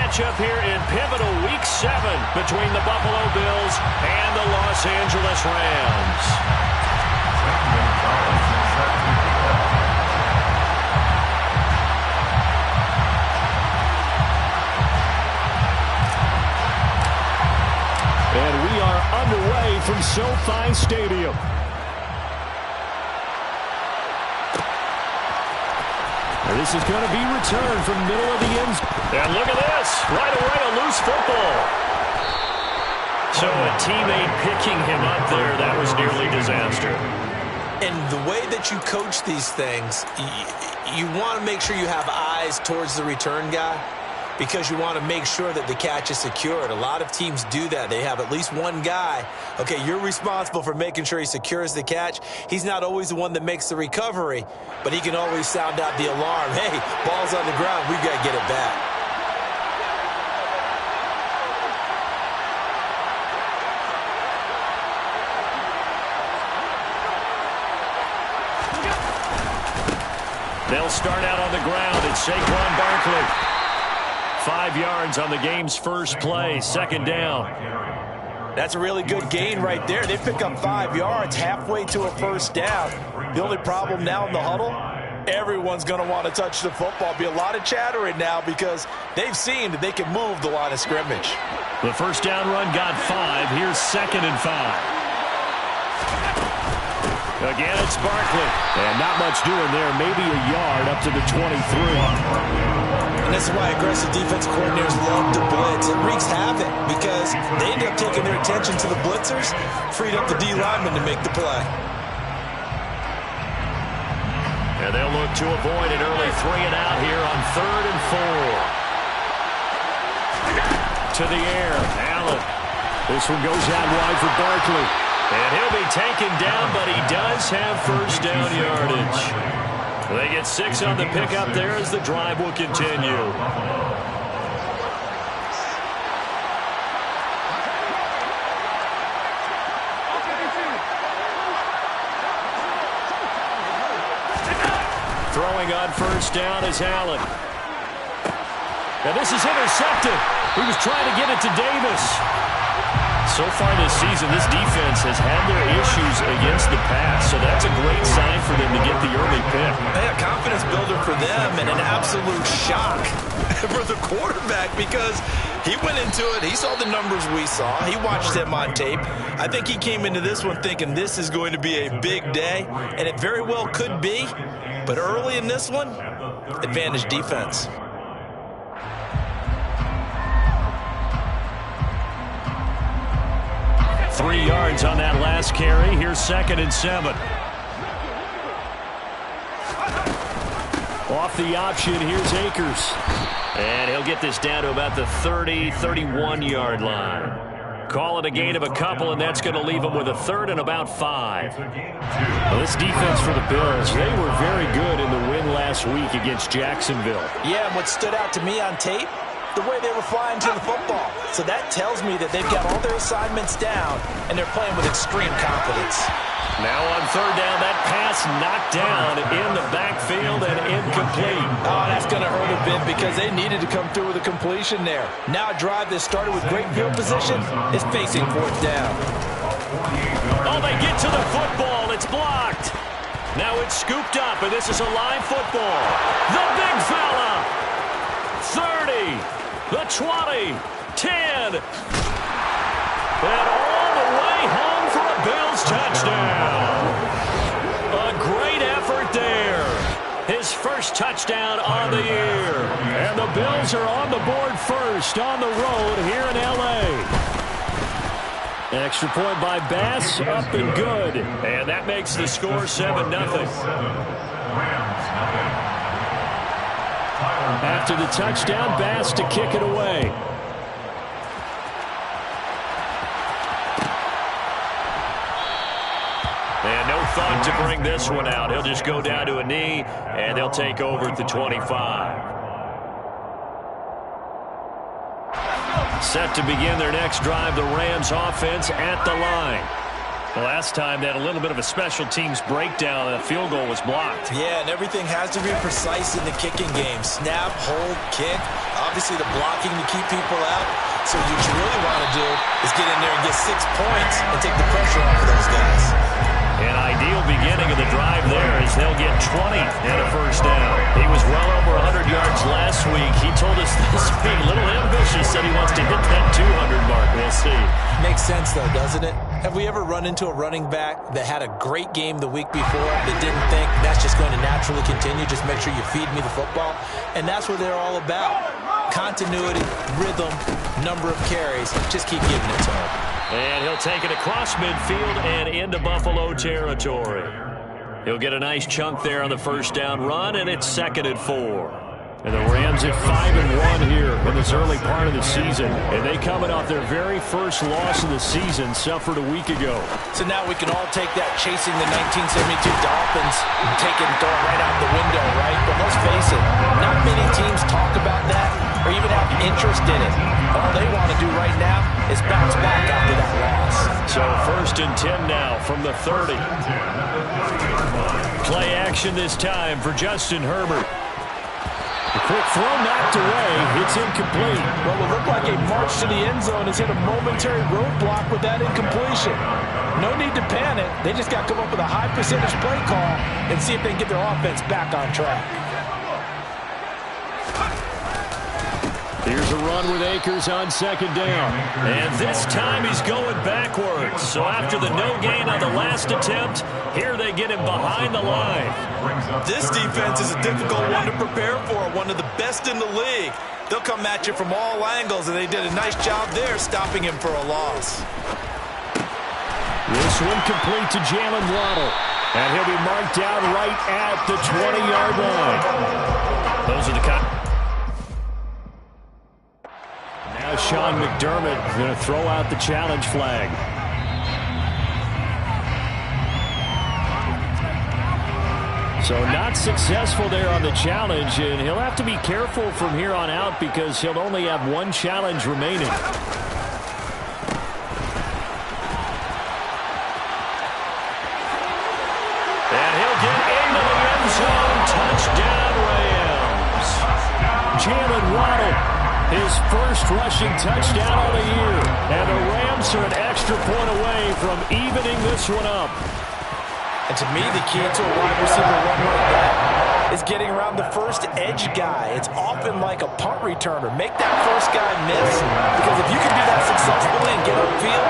matchup here in pivotal Week 7 between the Buffalo Bills and the Los Angeles Rams. And we are underway from SoFi Stadium. And this is going to be returned from the middle of the end zone. And look at this. Right away, a loose football. So a teammate picking him up there, that was nearly disaster. And the way that you coach these things, you want to make sure you have eyes towards the return guy, because you want to make sure that the catch is secured. A lot of teams do that. They have at least one guy. Okay, you're responsible for making sure he secures the catch. He's not always the one that makes the recovery, but he can always sound out the alarm. Hey, ball's on the ground. We've got to get it back. They'll start out on the ground. It's Saquon Barkley. 5 yards on the game's first play, second down. That's a really good gain right there. They pick up 5 yards halfway to a first down. The only problem now in the huddle, everyone's going to want to touch the football. Be a lot of chattering now because they've seen that they can move the line of scrimmage. The first down run got 5. Here's 2nd and 5. Again, it's Barkley. And not much doing there. Maybe a yard up to the 23. And this is why aggressive defense coordinators love to blitz. It wreaks havoc because they end up taking their attention to the blitzers, freed up the D lineman to make the play. And they'll look to avoid an early 3 and out here on 3rd and 4. To the air, Allen. This one goes out wide for Barkley. And he'll be taken down, but he does have first down yardage. They get 6 on the pickup there as the drive will continue. Throwing on first down is Allen. And this is intercepted. He was trying to get it to Davis. So far this season, this defense has had their issues against the pass, so that's a great sign for them to get the early pick. A confidence builder for them and an absolute shock for the quarterback because he went into it. He saw the numbers we saw. He watched them on tape. I think he came into this one thinking this is going to be a big day, and it very well could be. But early in this one, advantage defense. 3 yards on that last carry. Here's 2nd and 7. Off the option, here's Akers. And he'll get this down to about the 30, 31-yard line. Call it a gain of a couple, and that's going to leave him with a 3rd and about 5. Well, this defense for the Bills, they were very good in the win last week against Jacksonville. Yeah, and what stood out to me on tape, the way they were flying to the football. So that tells me that they've got all their assignments down, and they're playing with extreme confidence. Now on 3rd down, that pass knocked down in the backfield and incomplete. Oh, that's going to hurt a bit because they needed to come through with a completion there. Now a drive that started with great field position is facing 4th down. Oh, they get to the football. It's blocked. Now it's scooped up, and this is a live football. The big fella. 30. The 20, 10, and all the way home for a Bills touchdown. A great effort there. His first touchdown on the year. And the Bills are on the board first on the road here in L.A. Extra point by Bass, up and good. And that makes the score 7-0. After the touchdown, Bass to kick it away. And no thought to bring this one out. He'll just go down to a knee, and they'll take over at the 25. Set to begin their next drive, the Rams offense at the line. Well, last time they had a little bit of a special teams breakdown. That field goal was blocked. Yeah, and everything has to be precise in the kicking game. Snap, hold, kick. Obviously the blocking to keep people out. So what you really want to do is get in there and get 6 points and take the pressure off of those guys. An ideal beginning of the drive there as they'll get 20 and a first down. He was well over 100 yards last week. He told us this week, a little ambitious, said he wants to hit that 200 mark. We'll see. Makes sense, though, doesn't it? Have we ever run into a running back that had a great game the week before that didn't think that's just going to naturally continue? Just make sure you feed me the football. And that's what they're all about. Continuity, rhythm, number of carries. Just keep giving it to him. And he'll take it across midfield and into Buffalo territory. He'll get a nice chunk there on the first down run, and it's 2nd and 4. And the Rams at 5-1 here in this early part of the season. And they coming off their very first loss of the season, suffered a week ago. So now we can all take that chasing the 1972 Dolphins and take it and throw it right out the window, right? But let's face it, not many teams talk about that or even have interest in it. All they want to do right now is bounce back after that loss. So 1st and 10 now from the 30. Play action this time for Justin Herbert. The quick throw knocked away. It's incomplete. Well, it looked like a march to the end zone has hit a momentary roadblock with that incompletion. No need to panic. They just got to come up with a high percentage play call and see if they can get their offense back on track. Here's a run with Akers on 2nd down. And this time he's going backwards. So after the no gain on the last attempt, here they get him behind the line. This defense is a difficult one to prepare for, one of the best in the league. They'll come at you from all angles, and they did a nice job there stopping him for a loss. This one complete to Jalen Waddle. And he'll be marked down right at the 20-yard line. Those are the cut. Now Sean McDermott going to throw out the challenge flag. So not successful there on the challenge, and he'll have to be careful from here on out because he'll only have one challenge remaining. And he'll get into the end zone. Touchdown, Rams. Jalen Waddle, his first rushing touchdown of the year. And the Rams are an extra point away from evening this one up. And to me, the key to a wide receiver run like that is getting around the first edge guy. It's often like a punt returner. Make that first guy miss, because if you can do that successfully and get upfield,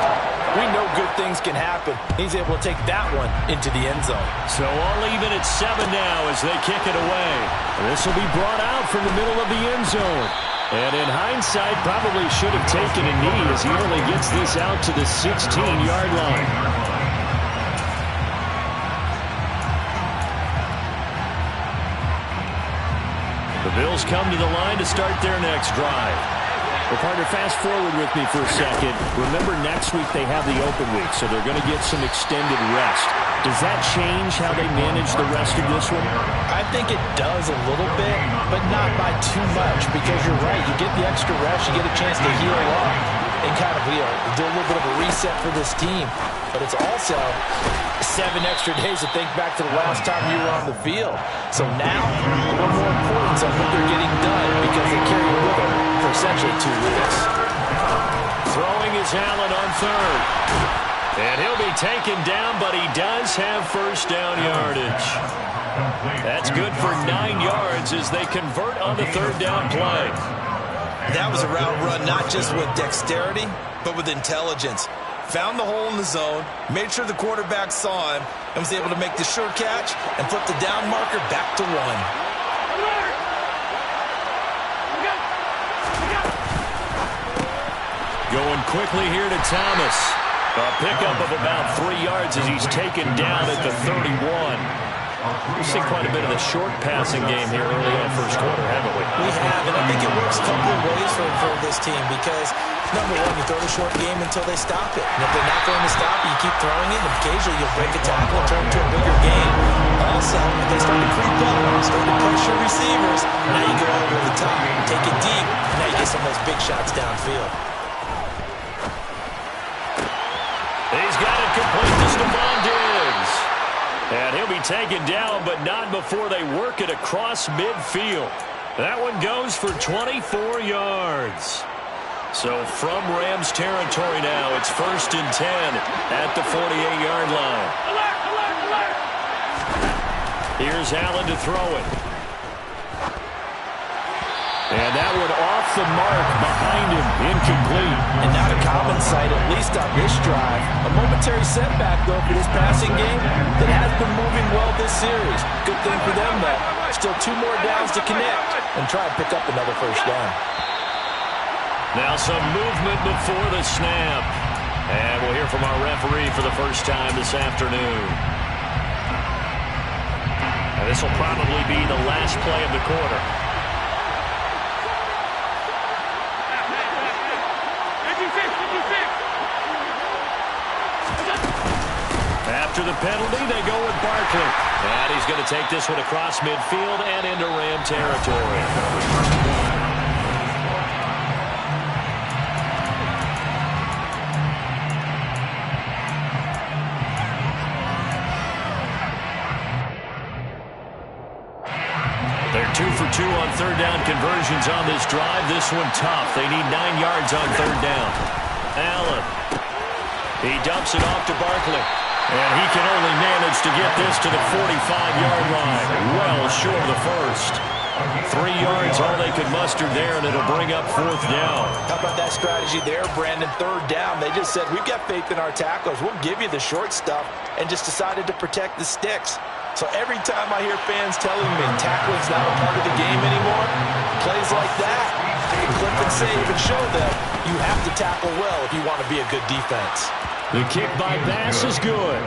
we know good things can happen. He's able to take that one into the end zone. So all even at 7 now as they kick it away. This will be brought out from the middle of the end zone. And in hindsight, probably should have taken a knee as he only gets this out to the 16-yard line. The Bills come to the line to start their next drive. Well, partner, fast forward with me for a second. Remember, next week they have the open week, so they're going to get some extended rest. Does that change how they manage the rest of this one? I think it does a little bit, but not by too much, because you're right. You get the extra rest, you get a chance to heal up and kind of do a little bit of a reset for this team. But it's also 7 extra days to think back to the last time you were on the field. So now, a little more importance on what they're getting done because they carry it with them for essentially 2 weeks. Throwing is Allen on 3rd. And he'll be taken down, but he does have first down yardage. That's good for 9 yards as they convert on the 3rd down play. That was a route run not just with dexterity, but with intelligence. Found the hole in the zone, made sure the quarterback saw him, and was able to make the sure catch and flip the down marker back to 1. Going quickly here to Thomas. A pickup of about 3 yards as he's taken down at the 31. We've seen quite a bit of the short passing game here early on first quarter, haven't we? We have, and I think it works a couple of ways for this team because, number one, you throw the short game until they stop it. And if they're not going to stop it, you keep throwing it, and occasionally you'll break a tackle and turn it into a bigger game. Also, if they start to creep up, start to pressure receivers, now you go over the top, take it deep, and now you get some of those big shots downfield. He's got it complete to taken down, but not before they work it across midfield. That one goes for 24 yards. So from Rams territory now, it's 1st and 10 at the 48-yard line. Here's Allen to throw it. And that one off the mark behind him, incomplete. And not a common sight, at least on this drive. A momentary setback, though, for this passing game that has been moving well this series. Good thing for them, though. Still 2 more downs to connect and try and pick up another first down. Now some movement before the snap. And we'll hear from our referee for the first time this afternoon. And this will probably be the last play of the quarter. After the penalty, they go with Barkley. And he's going to take this one across midfield and into Ram territory. They're 2 for 2 on third down conversions on this drive. This one tough. They need 9 yards on third down. Allen. He dumps it off to Barkley. And he can only manage to get this to the 45-yard line. Well short of the first. 3 yards, all they could muster there, and it'll bring up 4th down. How about that strategy there, Brandon? Third down. They just said, we've got faith in our tacklers. We'll give you the short stuff, and just decided to protect the sticks. So every time I hear fans telling me tackling's not a part of the game anymore, plays like that, you can clip and save and show them you have to tackle well if you want to be a good defense. The kick by pass is good.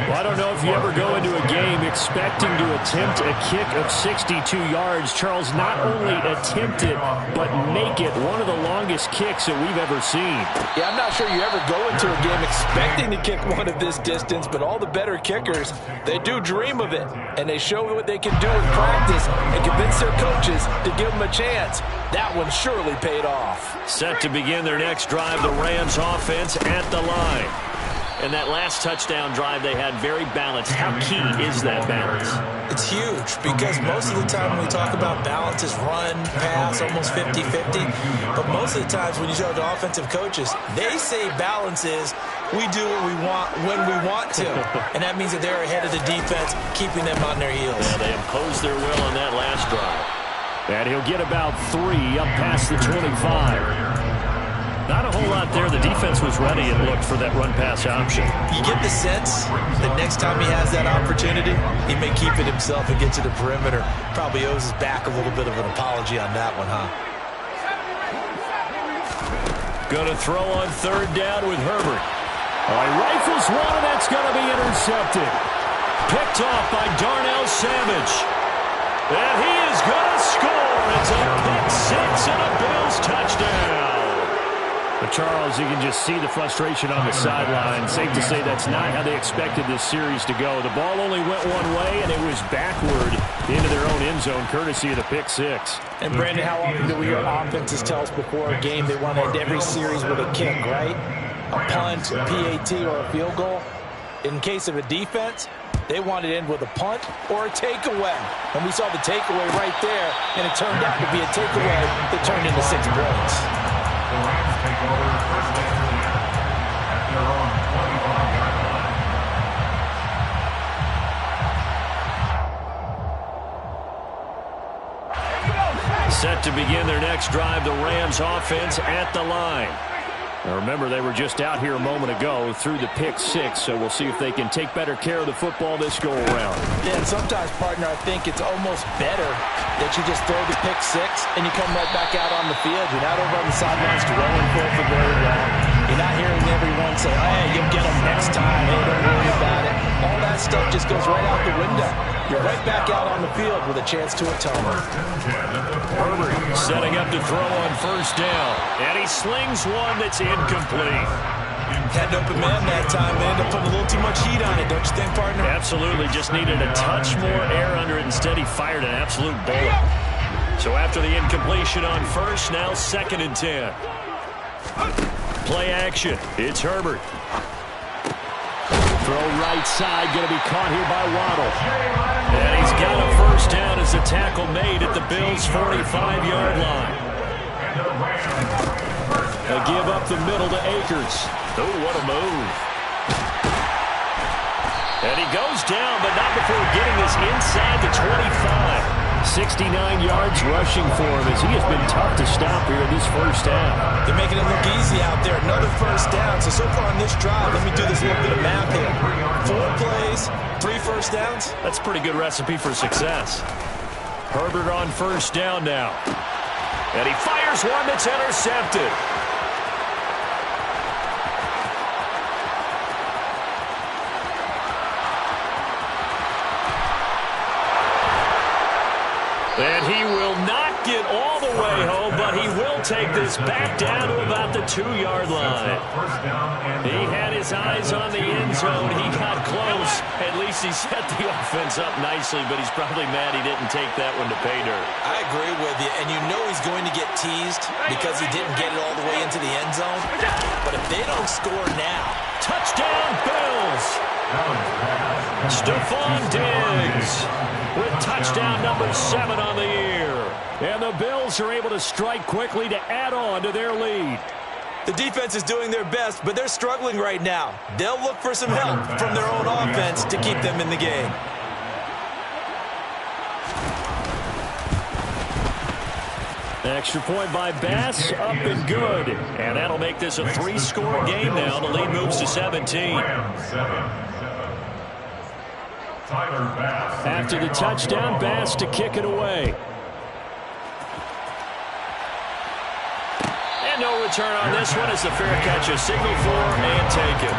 Well, I don't know if you ever go into a game expecting to attempt a kick of 62 yards. Charles, not only attempt it, but make it one of the longest kicks that we've ever seen. Yeah, I'm not sure you ever go into a game expecting to kick one of this distance, but all the better kickers, they do dream of it, and they show what they can do in practice and convince their coaches to give them a chance. That one surely paid off. Set to begin their next drive, the Rams offense at the line. And that last touchdown drive they had very balanced. How key is that balance? It's huge because most of the time when we talk about balance is run, pass, almost 50-50. But most of the times when you talk to offensive coaches, they say balance is we do what we want when we want to. And that means that they're ahead of the defense, keeping them on their heels. Yeah, they imposed their will on that last drive. And he'll get about 3 up past the 25. Not a whole lot there. The defense was ready and looked for that run-pass option. You get the sense that next time he has that opportunity, he may keep it himself and get to the perimeter. Probably owes his back a little bit of an apology on that one, huh? Going to throw on third down with Herbert. Rifles one, and that's going to be intercepted. Picked off by Darnell Savage. And he is going to score. It's a pick six and a Bills touchdown. But Charles, you can just see the frustration on the sideline. Safe to say that's not how they expected this series to go. The ball only went one way, and it was backward into their own end zone, courtesy of the pick six. And, Brandon, how often do we hear offenses tell us before a game they want to end every series with a kick, right? A punt, a PAT, or a field goal. In case of a defense, they want to end with a punt or a takeaway. And we saw the takeaway right there, and it turned out to be a takeaway that turned into 6 points. The Rams take over first down at their own 25. Set to begin their next drive, the Rams offense at the line. Now remember, they were just out here a moment ago through the pick six, so we'll see if they can take better care of the football this go-around. Yeah, and sometimes, partner, I think it's almost better that you just throw the pick six and you come right back out on the field. You're not over on the sidelines dwelling for it for very long. You're not hearing everyone say, hey, you'll get them next time. Hey, don't worry about it. All that stuff just goes right out the window. You're right back out on the field with a chance to atone. Herbert setting up to throw on first down. And he slings one that's incomplete. Had an open man that time. They ended up putting a little too much heat on it, don't you think, partner? Absolutely. Just needed a touch more air under it. Instead, he fired an absolute bullet. So after the incompletion on first, now 2nd and 10. Play action. It's Herbert. Throw right side, going to be caught here by Waddle. And he's got a first down as the tackle made at the Bills' 45-yard line. They give up the middle to Akers. Oh, what a move. And he goes down, but not before getting this inside the 25. 69 yards rushing for him as he has been tough to stop here in this first half. They're making it look easy out there. Another first down. So far on this drive, let me do this little bit of math here. 4 plays, 3 first downs. That's a pretty good recipe for success. Herbert on first down now. And he fires one that's intercepted. And he will not get all the way home, but he will take this back down to about the 2-yard line. He had his eyes on the end zone. He got close. At least he set the offense up nicely, but he's probably mad he didn't take that one to pay dirt. I agree with you, and you know he's going to get teased because he didn't get it all the way into the end zone. But if they don't score now, touchdown Bills! Stephon Diggs with touchdown number 7 on the year. And the Bills are able to strike quickly to add on to their lead. The defense is doing their best, but they're struggling right now. They'll look for some help from their own offense to keep them in the game. Extra point by Bass, up and good. And that'll make this a 3-score game now. The lead moves to 17. After the touchdown, Bass to kick it away. And no return on this one as the fair catch is signaled for and taken.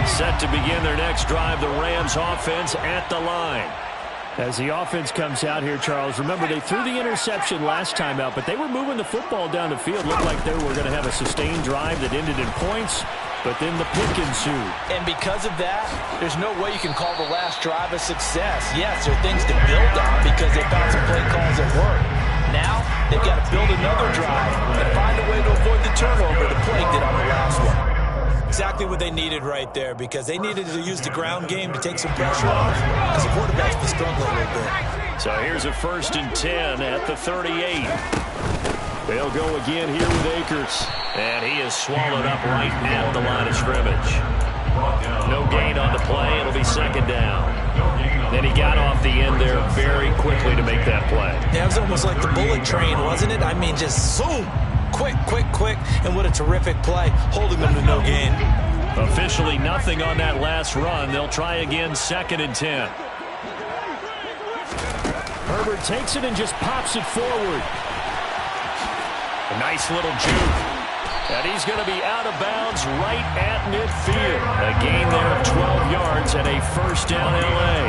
Set to begin their next drive, the Rams offense at the line. As the offense comes out here, Charles, remember they threw the interception last time out, but they were moving the football down the field. Looked like they were going to have a sustained drive that ended in points, but then the pick ensued. And because of that, there's no way you can call the last drive a success. Yes, there are things to build on because they found some play calls that work. Now, they've got to build another drive and find a way to avoid the turnover that plagued it on the last one. Exactly what they needed right there because they needed to use the ground game to take some pressure off because the quarterback's been struggling a little bit. So here's a 1st and 10 at the 38. They'll go again here with Akers. And he is swallowed up right at the line of scrimmage. No gain on the play. It'll be 2nd down. Then he got off the end there very quickly to make that play. Yeah, it was almost like the bullet train, wasn't it? I mean, just zoom. Quick, quick, quick, and what a terrific play, holding them to no gain. Officially nothing on that last run. They'll try again, 2nd and 10. Herbert takes it and just pops it forward. A nice little juke. And he's going to be out of bounds right at midfield. A gain there of 12 yards and a 1st down L.A.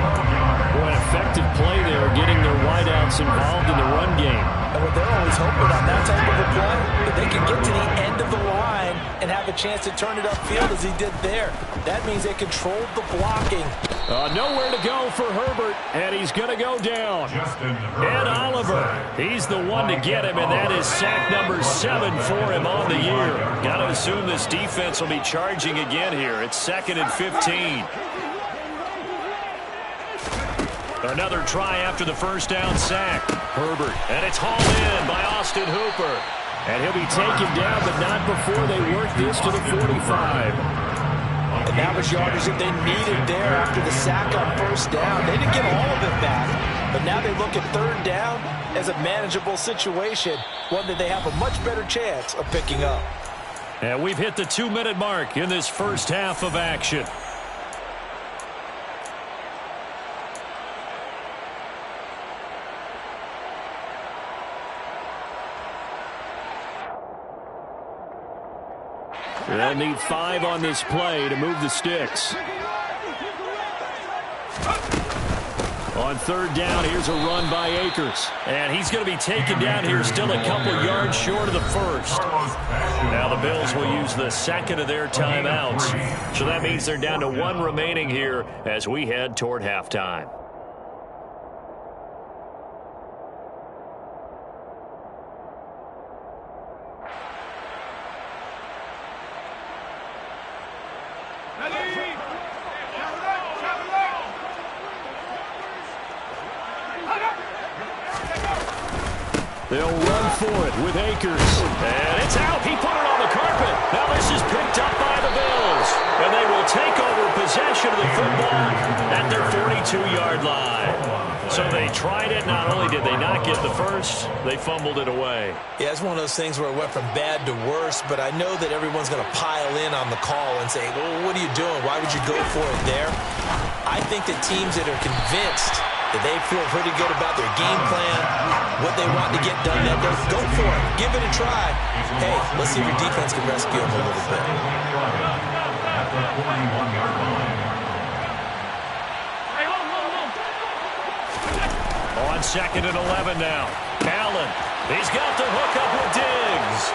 Boy, an effective play there, getting their wideouts involved in the run game. And what they're always hoping on that type of a play, that they can get to the end of the line and have a chance to turn it upfield as he did there. That means they controlled the blocking. Nowhere to go for Herbert, and he's going to go down. Ed Oliver, he's the one to get him, and that is sack number 7 for him on the year. Got to assume this defense will be charging again here. It's 2nd and 15. Another try after the 1st down sack. Herbert, and it's hauled in by Austin Hooper. And he'll be taken down, but not before they work this to the 45. And that was yardage that they needed there after the sack on 1st down. They didn't get all of it back, but now they look at 3rd down as a manageable situation, one that they have a much better chance of picking up. And we've hit the 2-minute mark in this first half of action. They'll need 5 on this play to move the sticks. On 3rd down, here's a run by Akers. And he's going to be taken down here, still a couple yards short of the 1st. Now the Bills will use the 2nd of their timeouts. So that means they're down to 1 remaining here as we head toward halftime. They'll run for it with Akers. And it's out. He put it on the carpet. Now this is picked up by the Bills. And they will take over possession of the football at their 42-yard line. So they tried it. Not only did they not get the first, they fumbled it away. Yeah, it's one of those things where it went from bad to worse, but I know that everyone's going to pile in on the call and say, well, what are you doing? Why would you go for it there? I think that teams that are convinced that they feel pretty good about their game plan, what they want to get done that day, go for it. Give it a try. Hey, let's see if your defense can rescue them a little bit. On 2nd and 11 now. Allen, he's got the hook up with Diggs.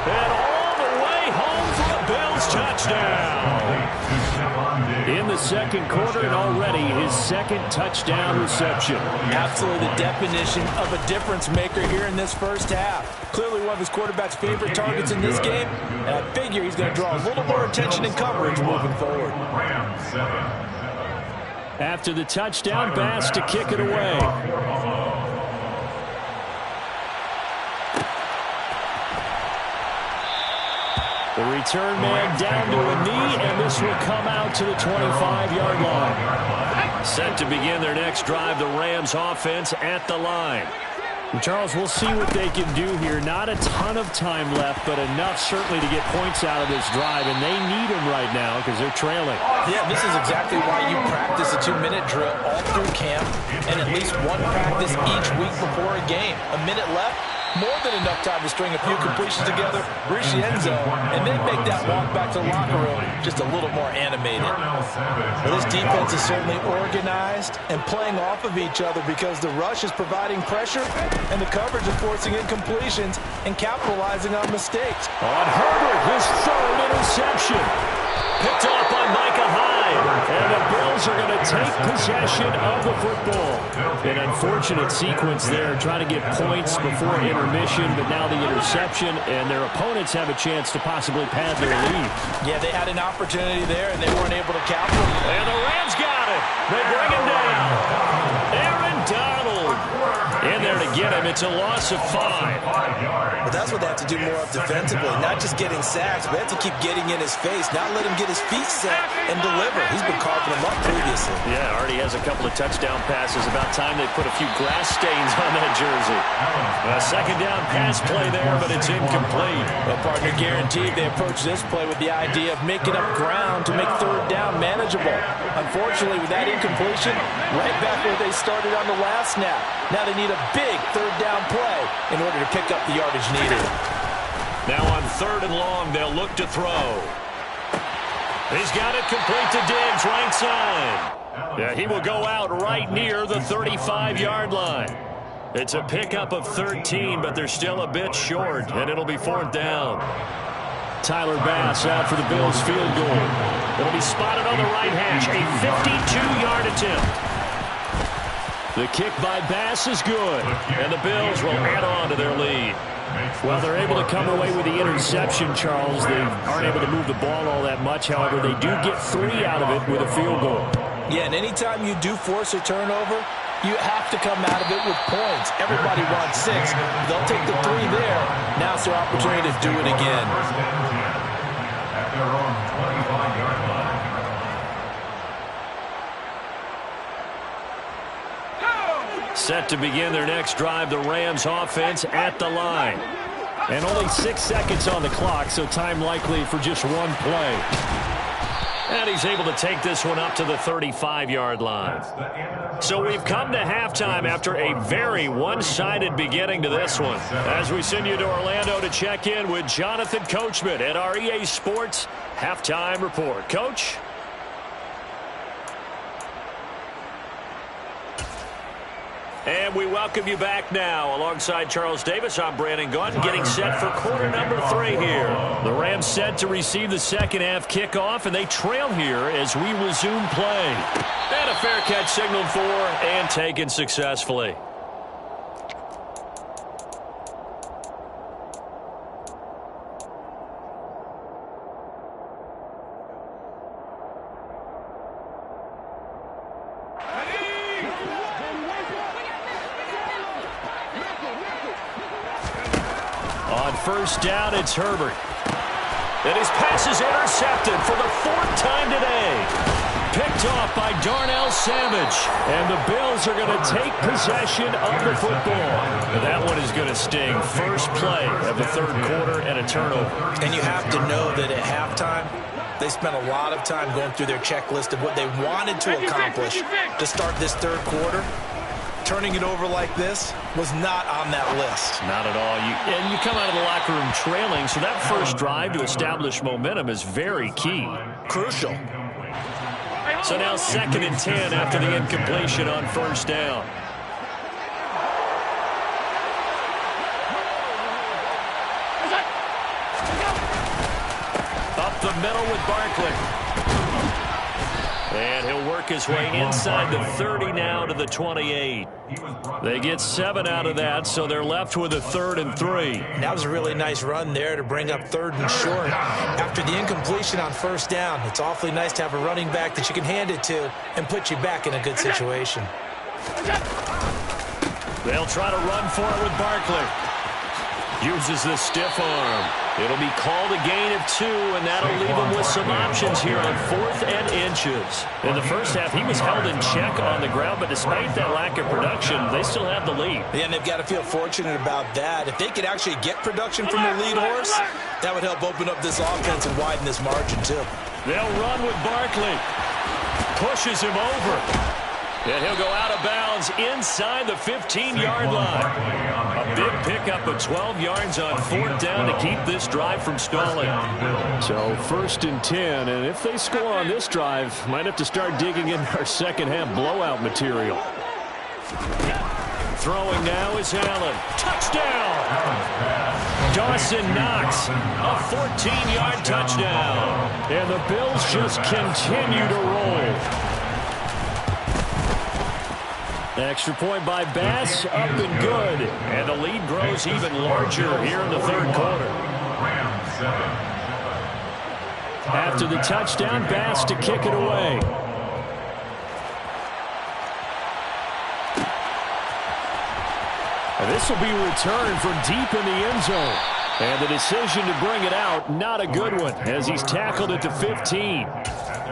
And all the way home for a Bills touchdown. In the second quarter and already his second touchdown reception. Absolutely the definition of a difference maker here in this first half. Clearly one of his quarterback's favorite targets in this game, and I figure he's going to draw a little more attention and coverage moving forward. After the touchdown, Bass to kick it away. The return man down to a knee, and this will come out to the 25-yard line. Set to begin their next drive, the Rams offense at the line. Charles, we'll see what they can do here. Not a ton of time left, but enough certainly to get points out of this drive, and they need them right now because they're trailing. Yeah, this is exactly why you practice a 2-minute drill all through camp and at least one practice each week before a game. A minute left, more than enough time to string a few completions together, reach the end zone, and then make that walk back to the locker room just a little more animated. Well, this defense is certainly organized and playing off of each other because the rush is providing pressure and the coverage is forcing incompletions and capitalizing on mistakes. On Herbert, his third interception. Picked off by Micah Hyde. And the Bills are going to take possession of the football. An unfortunate sequence there, trying to get points before intermission, but now the interception, and their opponents have a chance to possibly pad their lead. Yeah, they had an opportunity there, and they weren't able to capitalize. And the Rams got it. They bring him down. Aaron Donald in there to get him. It's a loss of 5. But that's what they have to do more of defensively. Not just getting sacks, but they have to keep getting in his face. Not let him get his feet set and deliver. He's been carving them up previously. Yeah, already has a couple of touchdown passes. About time they put a few grass stains on that jersey. A second down pass play there, but it's incomplete. Well, partner, guaranteed they approach this play with the idea of making up ground to make third down manageable. Unfortunately, with that incompletion, right back where they started on the last snap. Now they need a big third down play in order to pick up the yardage needed. Now on 3rd and long, they'll look to throw. He's got it complete to Diggs, right side. Yeah, he will go out right near the 35-yard line. It's a pickup of 13, but they're still a bit short, and it'll be 4th down. Tyler Bass out for the Bills field goal. It'll be spotted on the right hash, a 52-yard attempt. The kick by Bass is good, and the Bills will add on to their lead. Well, they're able to come away with the interception, Charles. They aren't able to move the ball all that much. However, they do get 3 out of it with a field goal. Yeah, and anytime you do force a turnover, you have to come out of it with points. Everybody wants 6. They'll take the 3 there. Now it's their opportunity to do it again. At their own 25-yard line. Set to begin their next drive, the Rams offense at the line. And only 6 seconds on the clock, so time likely for just one play. And he's able to take this one up to the 35-yard line. So we've come to halftime after a very one-sided beginning to this one. As we send you to Orlando to check in with Jonathan Coachman at our EA Sports Halftime Report. Coach? And we welcome you back now. Alongside Charles Davis, I'm Brandon Gaudin, getting set for quarter number 3 here. The Rams set to receive the second half kickoff, and they trail here as we resume play. And a fair catch signaled for and taken successfully. first down, it's Herbert. And his pass is intercepted for the 4th time today. Picked off by Darnell Savage. And the Bills are going to take possession of the football. That one is going to sting. First play of the 3rd quarter and a turnover. And you have to know that at halftime, they spent a lot of time going through their checklist of what they wanted to accomplish to start this 3rd quarter. Turning it over like this was not on that list. Not at all. And you come out of the locker room trailing, so that first drive to establish momentum is very key. Crucial. So now 2nd and 10 after the incompletion on first down. Up the middle with Barkley. And he'll work his way inside the 30 now to the 28. They get 7 out of that, so they're left with a 3rd and 3. That was a really nice run there to bring up 3rd and short. After the incompletion on first down, it's awfully nice to have a running back that you can hand it to and put you back in a good situation. They'll try to run for it with Barkley. Uses the stiff arm. It'll be called a gain of 2, and that'll leave him with some options here on 4th and inches. In the first half, he was held in check on the ground, but despite that lack of production, they still have the lead. Yeah, and they've got to feel fortunate about that. If they could actually get production from their lead horse, that would help open up this offense and widen this margin, too. They'll run with Barkley. Pushes him over. And he'll go out of bounds inside the 15-yard line. A big pickup of 12 yards on 4th down to keep this drive from stalling. So 1st and 10, and if they score on this drive, might have to start digging in our second-half blowout material. Throwing now is Allen. Touchdown! Dawson Knox, a 14-yard touchdown. And the Bills just continue to roll. Extra point by Bass, up and good. And the lead grows even larger here in the 3rd quarter. After the touchdown, Bass to kick it away. And this will be returned from deep in the end zone. And the decision to bring it out, not a good one, as he's tackled at the 15.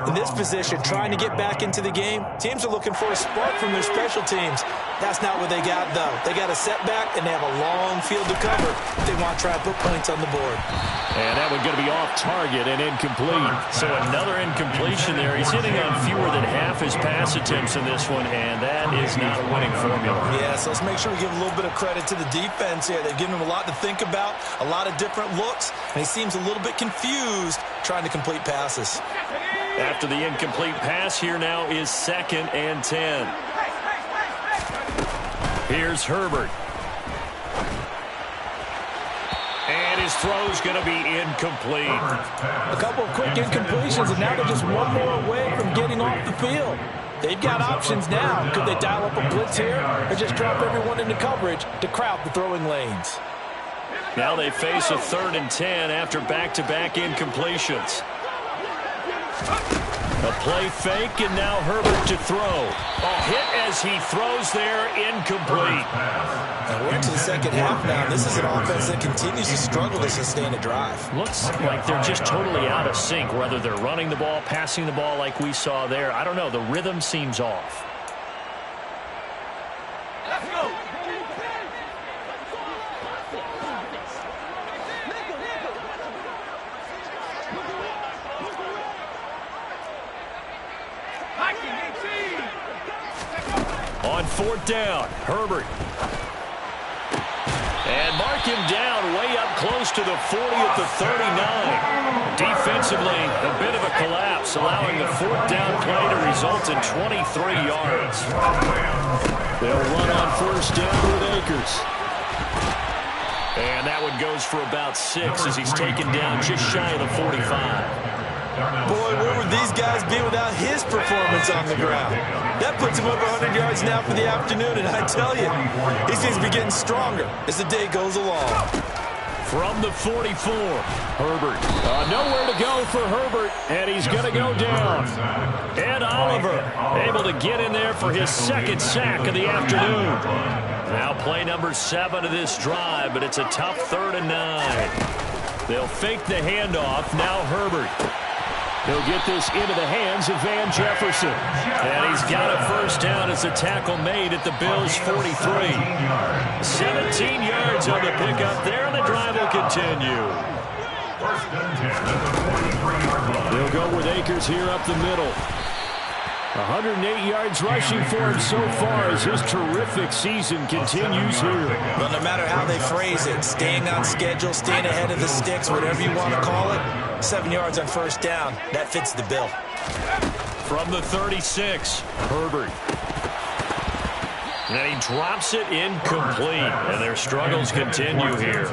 In this position, trying to get back into the game, teams are looking for a spark from their special teams. That's not what they got, though. They got a setback, and they have a long field to cover if they want to try to put points on the board. And that one's going to be off target and incomplete. So another incompletion there. He's hitting on fewer than half his pass attempts in this one, and that is not a winning formula. Yeah, so let's make sure we give a little bit of credit to the defense here. They've given him a lot to think about, a lot of different looks, and he seems a little bit confused trying to complete passes. After the incomplete pass, here now is 2nd and 10. Here's Herbert. And his throw's going to be incomplete. A couple of quick incompletions, and now they're just one more away from getting off the field. They've got options now. Could they dial up a blitz here or just drop everyone into coverage to crowd the throwing lanes? Now they face a 3rd and 10 after back-to-back incompletions. A play fake, and now Herbert to throw. A hit as he throws there, incomplete. And we're into the 2nd half now. This is an offense that continues to struggle to sustain a drive. Looks like they're just totally out of sync, whether they're running the ball, passing the ball like we saw there. I don't know. The rhythm seems off. Let's go. On 4th down, Herbert. And mark him down way up close to the 40 at the 39. Defensively, a bit of a collapse, allowing the 4th down play to result in 23 yards. They'll run on 1st down with Akers. And that one goes for about 6 as he's taken down just shy of the 45. Boy, where would these guys be without his performance on the ground? That puts him over 100 yards now for the afternoon, and I tell you, he seems to be getting stronger as the day goes along. From the 44, Herbert. Nowhere to go for Herbert, and he's going to go down. Ed Oliver able to get in there for his 2nd sack of the afternoon. Now play number 7 of this drive, but it's a tough 3rd and 9. They'll fake the handoff. Now Herbert. He'll get this into the hands of Van Jefferson. And he's got a first down as a tackle made at the Bills' 43. 17 yards on the pickup there, and the drive will continue. They'll go with Akers here up the middle. 108 yards rushing for him so far as his terrific season continues here. Well, no matter how they phrase it, staying on schedule, staying ahead of the sticks, whatever you want to call it, 7 yards on first down, that fits the bill. From the 36, Herbert. And he drops it incomplete, and their struggles continue here.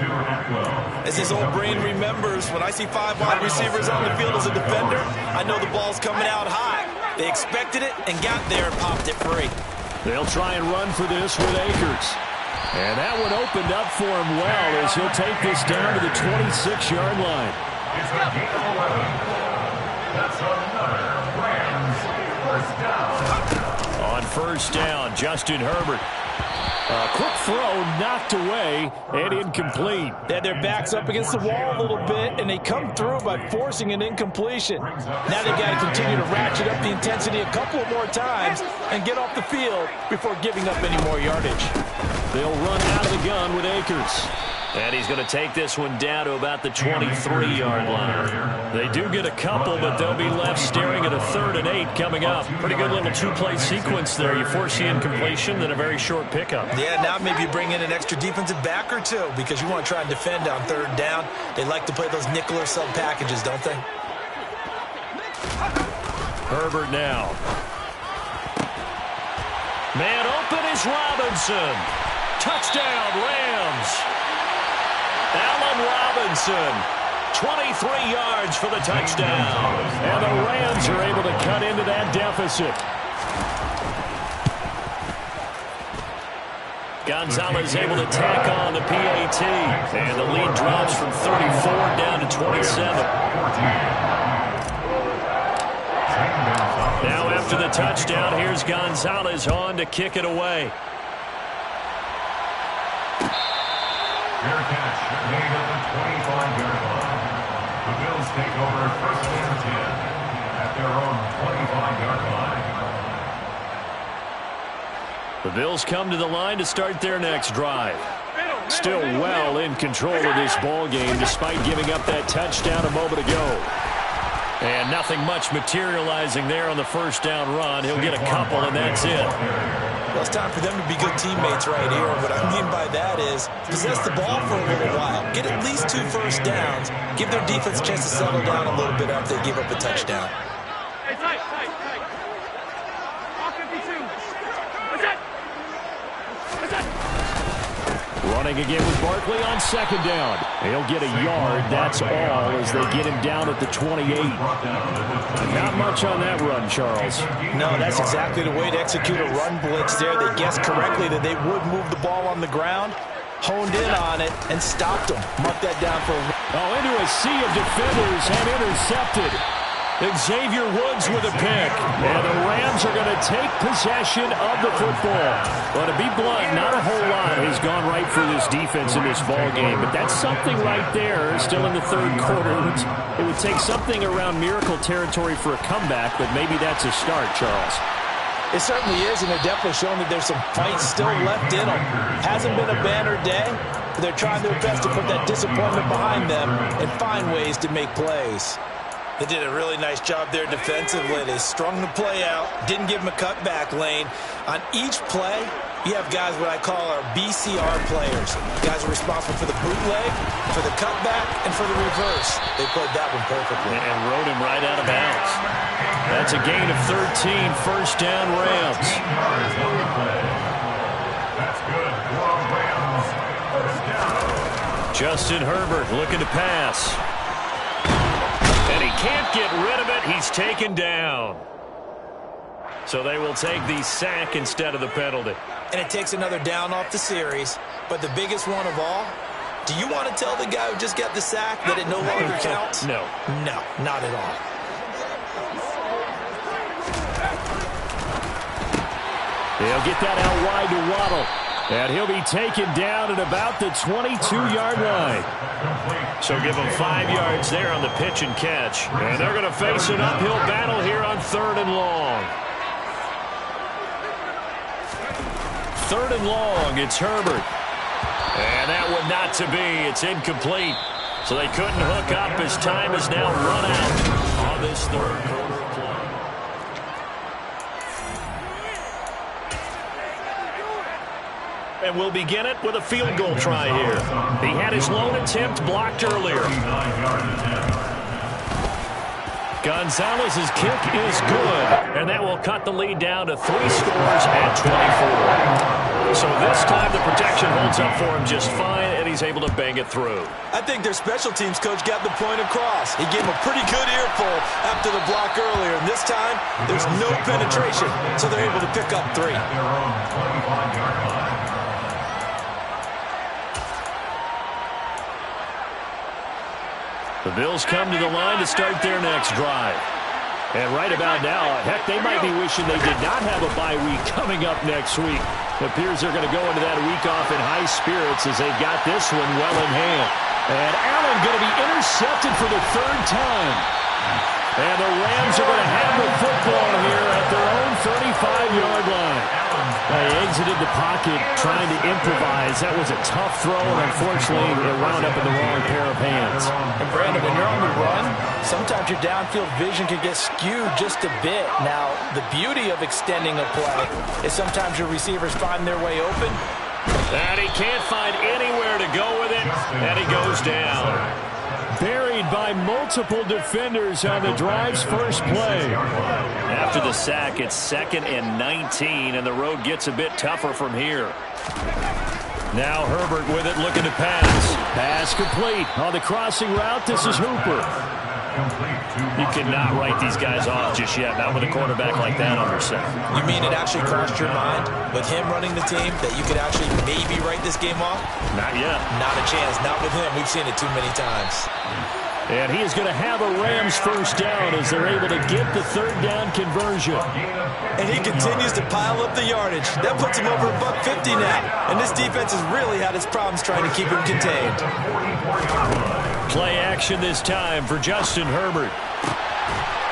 As his old brain remembers, when I see 5 wide receivers on the field as a defender, I know the ball's coming out high. They expected it and got there and popped it free. They'll try and run for this with Akers. And that one opened up for him well as he'll take this down to the 26-yard line. It's a gain of 11. That's another Rams first down. On first down, Justin Herbert. A quick throw knocked away and incomplete. They had their backs up against the wall a little bit, and they come through by forcing an incompletion. Now they've got to continue to ratchet up the intensity a couple of more times and get off the field before giving up any more yardage. They'll run out of the gun with Akers. And he's going to take this one down to about the 23-yard line. They do get a couple, but they'll be left staring at a 3rd and 8 coming up. Pretty good little 2-play sequence there. You force the incompletion, then a very short pickup. Yeah, now maybe you bring in an extra defensive back or two because you want to try and defend on 3rd down. They like to play those nickel or sub packages, don't they? Herbert now. Man open is Robinson. Touchdown, Rams. Allen Robinson, 23 yards for the touchdown. And the Rams are able to cut into that deficit. Gonzalez able to tack on the PAT. And the lead drops from 34 down to 27. Now after the touchdown, here's Gonzalez on to kick it away. Fair catch made at the 25-yard line. The Bills take over first and 10 at their own 25-yard line. The Bills come to the line to start their next drive. Still well in control of this ball game despite giving up that touchdown a moment ago. And nothing much materializing there on the first down run. He'll get a couple, and that's it. Well, it's time for them to be good teammates right here. What I mean by that is possess the ball for a little while. Get at least 2 first downs. Give their defense a chance to settle down a little bit after they give up a touchdown. Hey, tight. All 52. What's that? Running again with Barkley on 2nd down. He'll get a yard, that's all, as they get him down at the 28. Not much on that run, Charles. No, that's exactly the way to execute a run blitz there. They guessed correctly that they would move the ball on the ground, honed in on it, and stopped them. Mark that down for a... Into a sea of defenders and intercepted. Xavier Woods with a pick. And the Rams are going to take possession of the football. Well, to be blunt, not a whole lot has gone right for this defense in this ball game, but that's something right there still in the 3rd quarter. It would take something around miracle territory for a comeback, but maybe that's a start, Charles. It certainly is, and they're definitely showing that there's some fight still left in them. Hasn't been a banner day, but they're trying their best to put that disappointment behind them and find ways to make plays. They did a really nice job there defensively. They strung the play out, didn't give them a cutback lane. On each play, you have guys what I call our BCR players. Guys are responsible for the bootleg, for the cutback, and for the reverse. They played that one perfectly. And rode him right out of bounds. That's a gain of 13, first down Rams. That's good. Rams first down. Justin Herbert looking to pass. And he can't get rid of it. He's taken down. So they will take the sack instead of the penalty. And it takes another down off the series. But the biggest one of all, do you want to tell the guy who just got the sack that it no longer counts? No. No, not at all. They'll get that out wide to Waddle. And he'll be taken down at about the 22-yard line. So give him 5 yards there on the pitch and catch. And they're going to face an uphill battle here on 3rd and long. 3rd and long, it's Herbert. And that one not to be. It's incomplete. So they couldn't hook up as time is now run out on this 3rd quarter of play. And we'll begin it with a field goal try here. He had his lone attempt blocked earlier. Gonzalez's kick is good. And that will cut the lead down to 3 scores at 24. So this time the protection holds up for him just fine, and he's able to bang it through. I think their special teams coach got the point across. He gave him a pretty good earful after the block earlier. And this time, there's no penetration, so they're able to pick up 3. The Bills come to the line to start their next drive. And right about now, heck, they might be wishing they did not have a bye week coming up next week. It appears they're going to go into that week off in high spirits as they've got this one well in hand. And Allen going to be intercepted for the 3rd time. And the Rams are going to have the football here at their own 35-yard line. They exited the pocket trying to improvise. That was a tough throw, and unfortunately, it wound up in the wrong pair of hands. And Brandon, when you're on the run, sometimes your downfield vision can get skewed just a bit. Now, the beauty of extending a play is sometimes your receivers find their way open. And he can't find anywhere to go with it, and he goes down. Buried by multiple defenders on the drive's first play. After the sack, it's 2nd and 19, and the road gets a bit tougher from here. Now Herbert with it, looking to pass. Pass complete. On the crossing route, this is Hooper. You cannot write these guys off just yet, not with a quarterback like that under center. You mean it actually crossed your mind with him running the team that you could actually maybe write this game off? Not yet. Not a chance. Not with him. We've seen it too many times. And he is going to have a Rams first down as they're able to get the 3rd down conversion. And he continues to pile up the yardage. That puts him over $150 now. And this defense has really had its problems trying to keep him contained. Play action this time for Justin Herbert.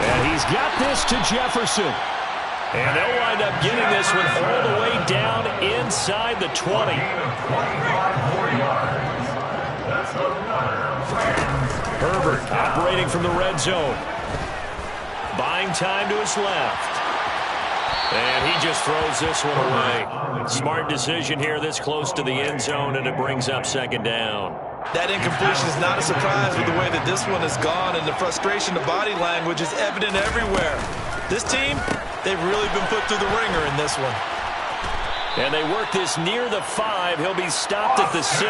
And he's got this to Jefferson. And they'll wind up getting this one all the way down inside the 20. Herbert operating from the red zone. Buying time to his left. And he just throws this one away. Smart decision here this close to the end zone, and it brings up 2nd down. That incompletion is not a surprise with the way that this one has gone, and the frustration, the body language is evident everywhere. This team, they've really been put through the ringer in this one. And they work this near the 5. He'll be stopped at the 6.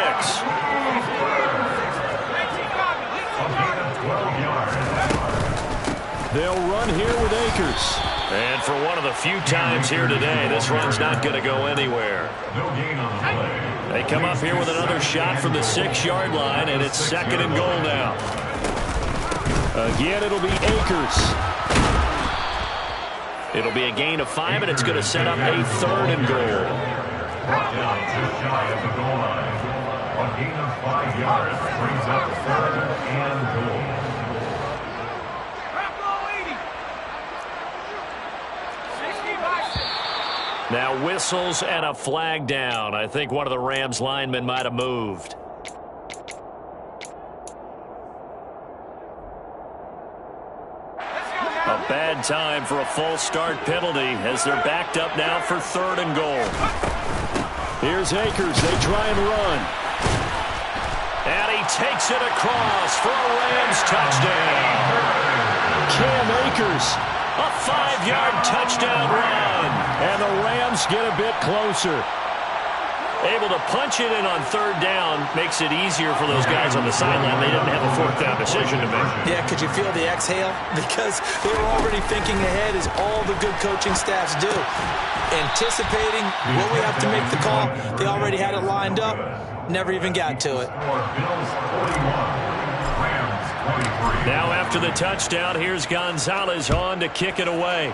They'll run here with Akers. And for one of the few times here today, this run's not going to go anywhere. They come up here with another shot from the 6-yard line, and it's 2nd and goal now. Again, it'll be Akers. It'll be a gain of 5, and it's going to set up a 3rd and goal. Down just shy of the goal line. A gain of 5 yards brings up 3rd and goal. Now whistles and a flag down. I think one of the Rams linemen might have moved. A bad time for a false start penalty as they're backed up now for 3rd and goal. Here's Akers. They try and run. And he takes it across for a Rams touchdown. Cam Akers. A 5-yard touchdown run. And the Rams get a bit closer. Able to punch it in on 3rd down makes it easier for those guys on the sideline. They didn't have a 4th down decision to make. Yeah, could you feel the exhale? Because they were already thinking ahead, as all the good coaching staffs do. Anticipating what we have to make the call. They already had it lined up. Never even got to it. Now after the touchdown, here's Gonzalez on to kick it away.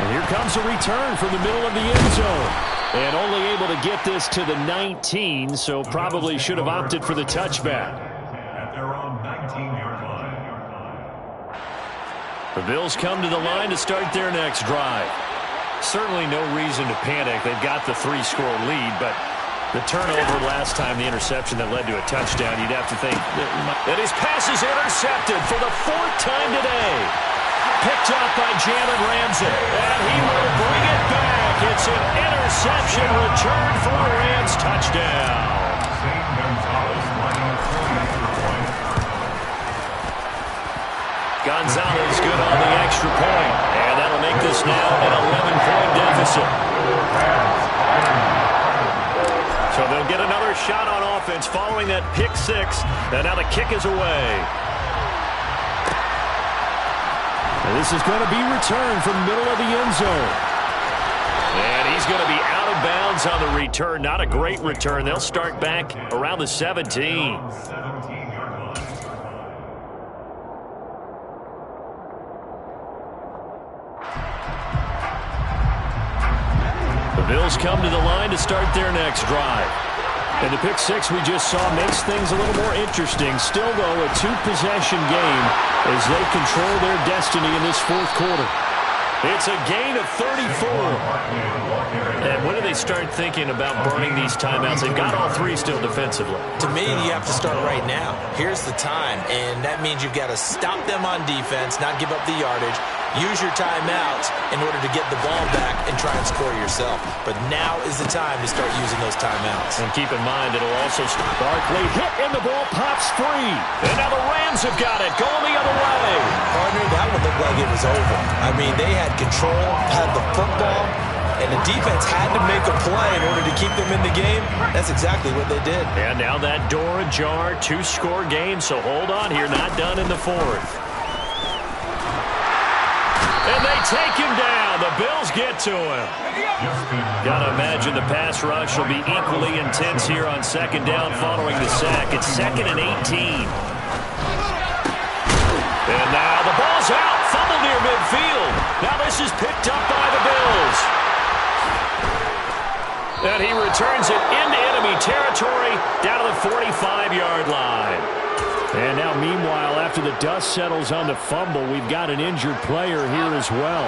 And here comes a return from the middle of the end zone. And only able to get this to the 19, so probably should have opted for the touchback. At their own 19-yard line. The Bills come to the line to start their next drive. Certainly no reason to panic. They've got the 3-score lead, but the turnover last time, the interception that led to a touchdown, you'd have to think that his pass is intercepted for the 4th time today. Picked up by Jalen Ramsey, and he will bring it back. It's an interception return for a Rams touchdown. Gonzalez good on the extra point, and that'll make this now an 11-point deficit. So they'll get another shot on offense following that pick 6, and now the kick is away. And this is going to be returned from the middle of the end zone. And he's going to be out of bounds on the return. Not a great return. They'll start back around the 17. The Bills come to the line to start their next drive. And the pick 6 we just saw makes things a little more interesting. Still, though, a 2-possession game as they control their destiny in this 4th quarter. It's a gain of 34. And when do they start thinking about burning these timeouts? They've got all 3 still defensively. To me, you have to start right now. Here's the time, and that means you've got to stop them on defense, not give up the yardage, use your timeouts in order to get the ball back and try and score yourself. But now is the time to start using those timeouts. And keep in mind, it'll also start. Barkley hit, and the ball pops free. And now the Rams have got it, going the other way. Partner, that one looked like it was over. I mean, they had control, had the football, and the defense had to make a play in order to keep them in the game. That's exactly what they did. And now that door ajar, 2-score game, so hold on here, not done in the 4th. And they take him down. The Bills get to him. Got to imagine the pass rush will be equally intense here on 2nd down following the sack. It's 2nd and 18. And now the ball's out. Fumble near midfield. Now this is picked up by the Bills. And he returns it into enemy territory down to the 45-yard line. And now, meanwhile, after the dust settles on the fumble, we've got an injured player here as well.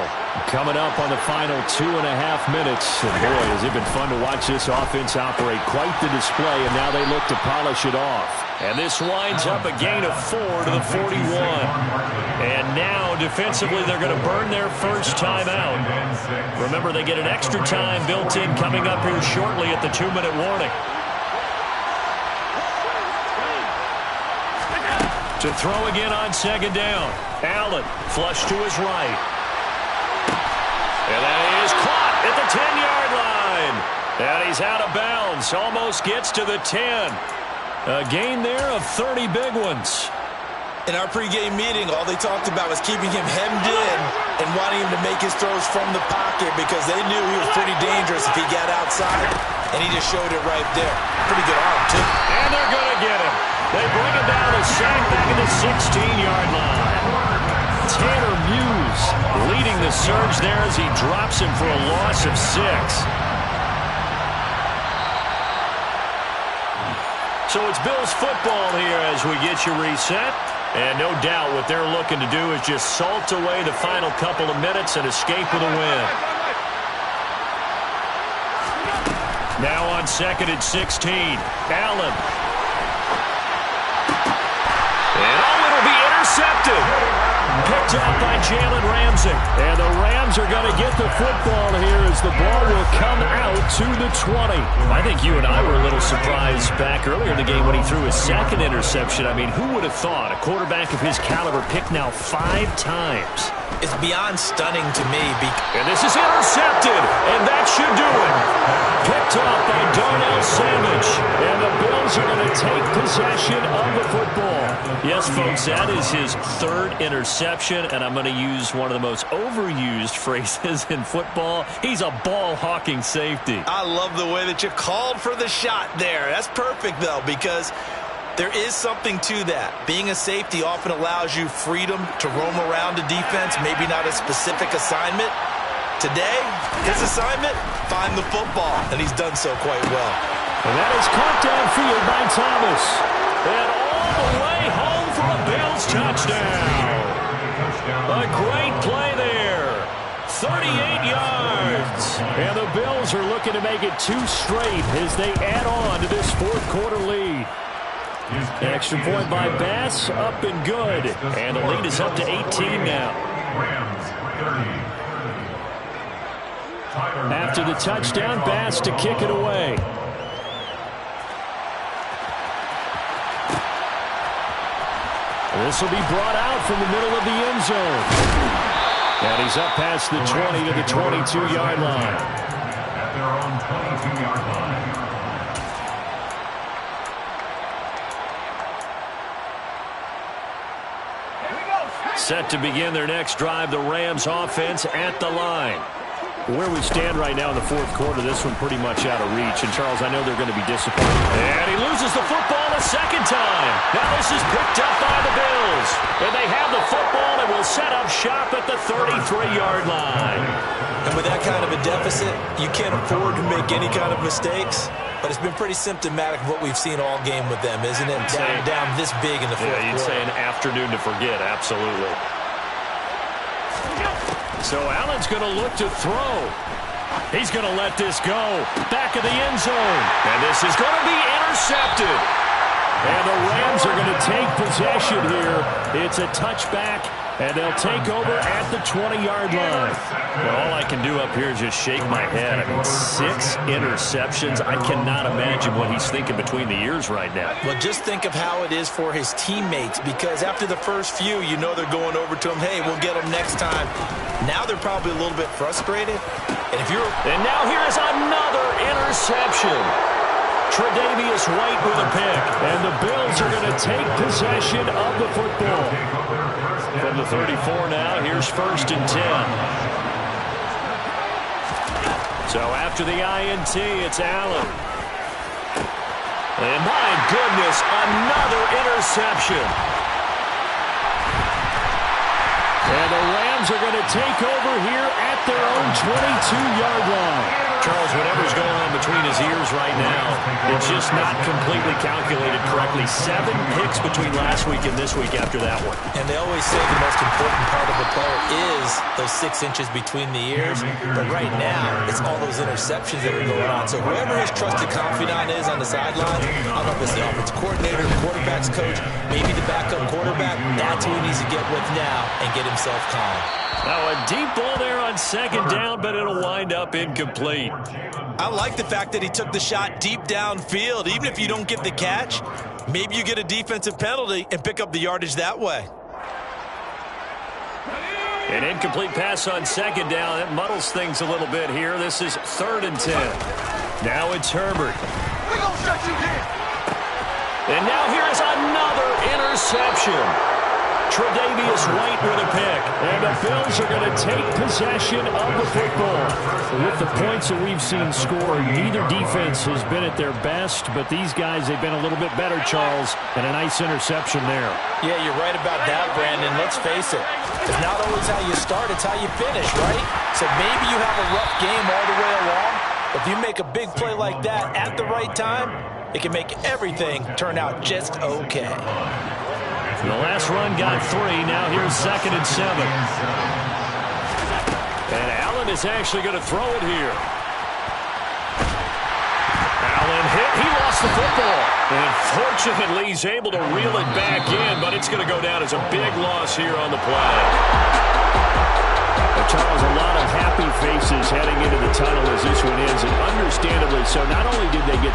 Coming up on the final 2.5 minutes. And boy, has it been fun to watch this offense operate. Quite the display, and now they look to polish it off. And this winds up a gain of 4 to the 41. And now, defensively, they're going to burn their first time out. Remember, they get an extra time built in coming up here shortly at the 2-minute warning. To throw again on 2nd down. Allen, flush to his right. And that is caught at the 10-yard line. And he's out of bounds. Almost gets to the 10. A gain there of 30 big ones. In our pregame meeting, all they talked about was keeping him hemmed in and wanting him to make his throws from the pocket because they knew he was pretty dangerous if he got outside, and he just showed it right there. Pretty good arm, too. And they're going to get him. They bring him down a sack back at the 16-yard line. Tanner Muse leading the surge there as he drops him for a loss of 6. So it's Bills football here as we get you reset. And no doubt what they're looking to do is just salt away the final couple of minutes and escape with a win. Now on 2nd and 16. Allen. And it'll be intercepted. Picked up by Jalen Ramsey. And the Rams are going to get the football here as the ball will come out to the 20. I think you and I were a little surprised back earlier in the game when he threw his 2nd interception. I mean, who would have thought a quarterback of his caliber picked now 5 times? It's beyond stunning to me. And this is intercepted, and that should do it. Picked off by Darnell Savage, and the Bills are going to take possession of the football. Yes, folks, that is his 3rd interception, and I'm going to use one of the most overused phrases in football. He's a ball-hawking safety. I love the way that you called for the shot there. That's perfect, though, because there is something to that. Being a safety often allows you freedom to roam around a defense, maybe not a specific assignment, Today, his assignment, find the football, and he's done so quite well. And that is caught downfield by Thomas. And all the way home for a Bills touchdown. A great play there. 38 yards. And the Bills are looking to make it 2 straight as they add on to this fourth quarter lead. Extra point by Bass, up and good. And the lead is up to 18 now. After the touchdown, Bass to kick it away. This will be brought out from the middle of the end zone. And he's up past the 20 to the 22-yard line. At their own 22-yard line. Set to begin their next drive, the Rams offense at the line. Where we stand right now in the fourth quarter, this one pretty much out of reach. And, Charles, I know they're going to be disappointed. And he loses the football a second time. Now this is picked up by the Bills. And they have the football and will set up shop at the 33-yard line. And with that kind of a deficit, you can't afford to make any kind of mistakes. But it's been pretty symptomatic of what we've seen all game with them, isn't it? Down this big in the fourth quarter. Yeah, you'd say an afternoon to forget, absolutely. So Allen's going to look to throw. He's going to let this go. Back of the end zone. And this is going to be intercepted. And the Rams are going to take possession here. It's a touchback, and they'll take over at the 20-yard line. Well, all I can do up here is just shake my head. I mean, 6 interceptions. I cannot imagine what he's thinking between the ears right now. Well, just think of how it is for his teammates, because after the first few, you know they're going over to him, hey, we'll get him next time. Now they're probably a little bit frustrated. And now here's another interception. Tre'Davious White with a pick. And the Bills are going to take possession of the football. From the 34 now, here's 1st and 10. So after the INT, it's Allen. And my goodness, another interception. And the Rams are going to take over here at their own 22-yard line. Charles, whatever's going on between his ears right now, it's just not completely calculated correctly. 7 picks between last week and this week after that one. And they always say the most important part of a player is those 6 inches between the ears. But right now, it's all those interceptions that are going on. So whoever his trusted confidant is on the sideline, I don't know if it's the offensive coordinator, the quarterback's coach, maybe the backup quarterback, that's who he needs to get with now and get himself calm. Now a deep ball there on 2nd down, but it'll wind up incomplete. I like the fact that he took the shot deep downfield. Even if you don't get the catch, maybe you get a defensive penalty and pick up the yardage that way. An incomplete pass on 2nd down. That muddles things a little bit here. This is 3rd and 10. Now it's Herbert. We gonna shut you down. And now here's another interception. Tre'Davious White with a pick. And the Bills are going to take possession of the football. With the points that we've seen scored, neither defense has been at their best, but these guys, they've been a little bit better, Charles, and a nice interception there. Yeah, you're right about that, Brandon. Let's face it. It's not always how you start, it's how you finish, right? So maybe you have a rough game all the way along. If you make a big play like that at the right time, it can make everything turn out just okay. The last run got 3. Now here's 2nd and 7. And Allen is actually going to throw it here. Allen hit. He lost the football. And fortunately, he's able to reel it back in, but it's going to go down as a big loss here on the play. Well, Charles, a lot of happy faces heading into the tunnel as this one ends, and understandably so. Not only did they get the